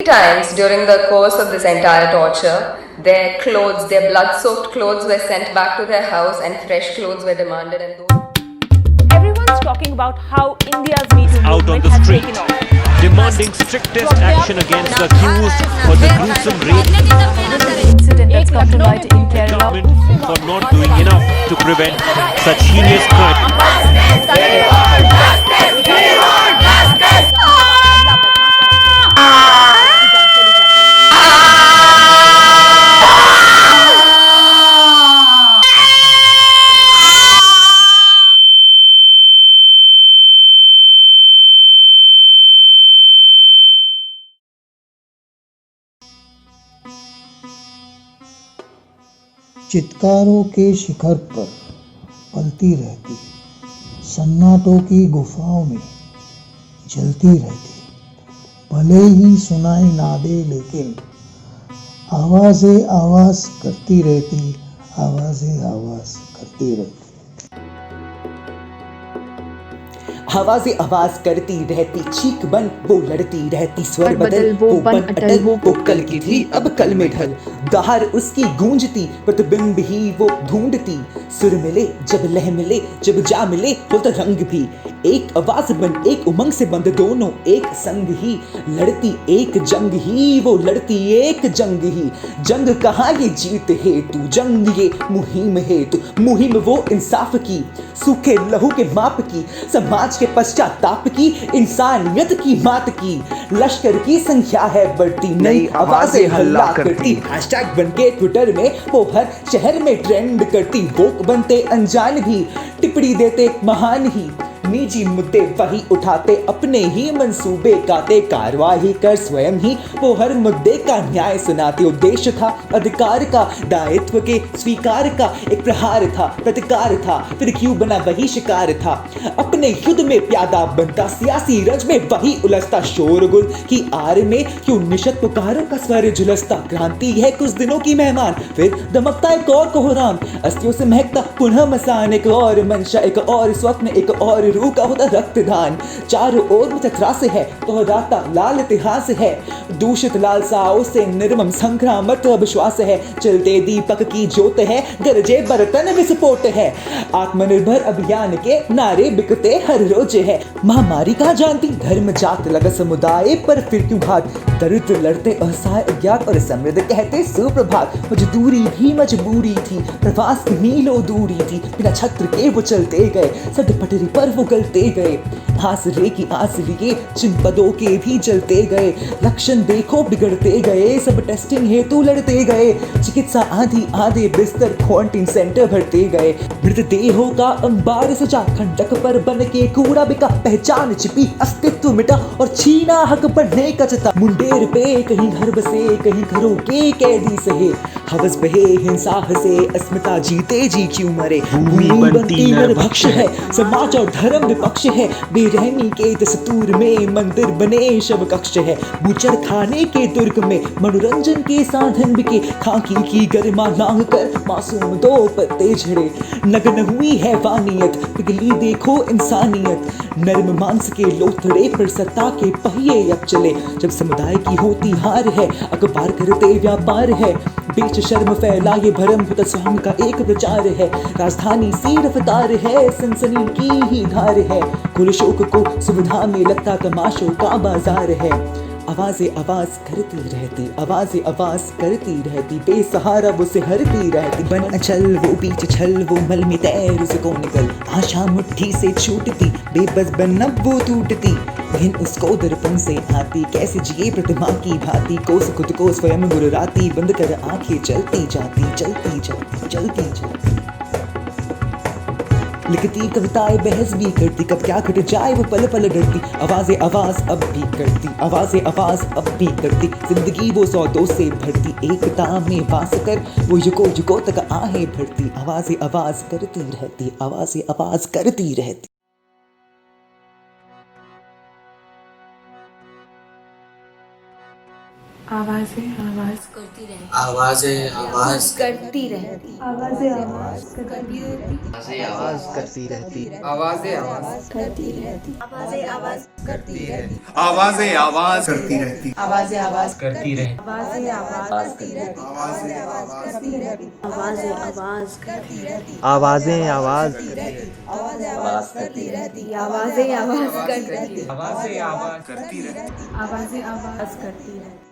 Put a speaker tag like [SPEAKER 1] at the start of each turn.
[SPEAKER 1] Times during the course of this entire torture, their clothes, their blood-soaked clothes were sent back to their house and fresh clothes were demanded. And
[SPEAKER 2] Everyone's talking about how India's Me Too
[SPEAKER 3] out on
[SPEAKER 2] movement
[SPEAKER 3] the
[SPEAKER 2] has
[SPEAKER 3] street,
[SPEAKER 2] taken off.
[SPEAKER 3] demanding strictest action against the accused for the gruesome rape.
[SPEAKER 2] This incident that's come to light in Kerala.
[SPEAKER 3] Government for not doing enough to prevent such heinous crime.
[SPEAKER 4] चित्कारों के शिखर पर पलती रहती, सन्नाटों की गुफाओं में जलती रहती। भले ही सुनाई ना दे लेकिन आवाज़ें आवाज़ करती रहती, आवाज़ें आवाज़ करती रहती।
[SPEAKER 5] आवाज़ें आवाज करती रहती, चीख बन वो लड़ती रहती, स्वर बदल वो बन अटल, वो कल की थी अब कल में ढल। दहार उसकी गूंजती, प्रतिबिंब ही वो ढूंढती। सुर मिले जब लह मिले, जब जा मिले होता रंग भी। एक आवाज बन एक उमंग से बंद, दोनों एक संग ही लड़ती एक जंग ही, वो लड़ती एक जंग ही। जंग कहाँ ये जीत है तू, जंग ये मुहिम है तू। मुहिम वो इंसाफ की, सूखे लहू के माप की, समाज के पश्चाताप की, इंसानियत की मात की। लश्कर की संख्या है बढ़ती, नई आवाजें हल्ला करती। हैशटैग बनके ट्विटर में वो हर शहर में ट्रेंड करती। वोक बनते अनजान भी, टिप्पणी देते महान ही। निजी मुद्दे वही उठाते, अपने ही मंसूबे गाते। कार्यवाही कर स्वयं ही वो हर मुद्दे का न्याय सुनाते। उद्देश्य था अधिकार का, दायित्व के स्वीकार का। एक प्रहार था, प्रतिकार था, फिर क्यों बना वही शिकार था। अपने युद्ध में प्यादा बनता, सियासी रंज में वही उलझता। शोरगुल की आड़ में क्यों निशत पुकारों का स्वर झुलसता। क्रांति है कुछ दिनों की मेहमान, फिर दमकता एक और कोहराम। अस्थियों से महकता पुनः मसान, एक और मंशा, एक और स्वप्न, एक और रूह का होता रक्तदान। चारों ओर में त्रास है, दोहराता लाल इतिहास है। दूषित लालसाओं से निर्मम संक्रामक अविश्वास है। चलते दीपक की ज्योत है, गरजे बर्तन विस्फोट है। आत्मनिर्भर अभियान के नारे बिकते हर रोज है। महामारी का जानती, धर्म जात लगा समुदाय पर फिर क्यों घात। दरिद्र लड़ते असहाय अज्ञात, और समृद्ध कहते सुप्रभात। मजदूरी भी मजबूरी थी, प्रवास मीलों दूरी थी। बिना छत्र के वो चलते गए, सद पटरी पर वो गलते गए। आसरे की आस लिए जिन पदों के भी जलते गए। लक्षण देखो बिगड़ते गए, सब टेस्टिंग हेतु लड़ते गए। चिकित्सा आधी आधे बिस्तर क्वारंटीन सेंटर भरते गए। मृतदेहों का अंबार सजा, खंडक पर बन के कूड़ा बिका। पहचान छिपी, अस्तित्व मिटा, और छीना हक बढ़ने का जता। मुंडेर पे कहीं घर बसे, कहीं घरों के कैदी सहे। हवस बहे हिंसा से, अस्मिता जीते जी क्यों मरे। भूमि बनती नरभक्ष है, समाज और धर्म विपक्ष है। बेरहमी के दस्तूर में मंदिर बने शव कक्ष है। बूचड़ खाने के दुर्ग में मनोरंजन के साधन बिके। खाकी की गरिमा लांग कर मासूम दो पत्ते झड़े। नग्न हुई है वानियत, पिघली देखो इंसानियत। नर्म मांस के लोथड़े पर सत्ता के पहिए अब चले। जब समुदाय की होती हार है, अखबार करते व्यापार है। बेच शर्म फैला ये भरम, होता सौम का एक प्रचार है। राजधानी सी रफ्तार है, सनसनी की ही धार है। कुल शोक को सुविधा में लगता तमाशों का बाजार है। आवाज़ें आवाज़ करती रहती, आवाज़ें आवाज़ करती रहती। बेसहारा वो सिहरती रहती। बन अचल वो बीच छल, वो मल में तैर उसको निकल। आशा मुट्ठी से छूटती, बेबस बन अब वो टूटती। घिन उसको दर्पण से आती, कैसे जिए प्रतिमा की भांति। कोस खुद को स्वयं गुर्राती, बंद कर आंखें चलती जाती, चलती जाती, चलती जाती। लिखती कविताएं बहस भी करती, कब क्या घट जाए वो पल पल डरती। आवाज़ें आवाज़ अब भी करती, आवाज़ें आवाज़ अब भी करती। जिंदगी वो सौदों से भरती, एकता में वास कर वो युगों युगों तक आहें भरती। आवाज़ें आवाज़ करती रहती, आवाज़ें आवाज़ करती रहती।
[SPEAKER 6] आवाजें आवाज करती रहती
[SPEAKER 7] आवाजें आवाज
[SPEAKER 6] करती रहती आवाजें आवाज करती रहती
[SPEAKER 7] आवाज करती रहती
[SPEAKER 6] आवाजें आवाज करती रहती आवाजें आवाज करती रहती
[SPEAKER 7] आवाजें आवाज करती रहती
[SPEAKER 6] आवाजें आवाज
[SPEAKER 7] करती रहती
[SPEAKER 6] आवाजें आवाज करती रहती आवाजें आवाज करती रहती आवाजें आवाज करती रहती
[SPEAKER 7] आवाजें आवाज
[SPEAKER 6] आवाजें आवाज करती रहती आवाजें आवाज करती रहती
[SPEAKER 7] आवाजें आवाज करती रहती
[SPEAKER 6] आवाजें आवाज करती रहती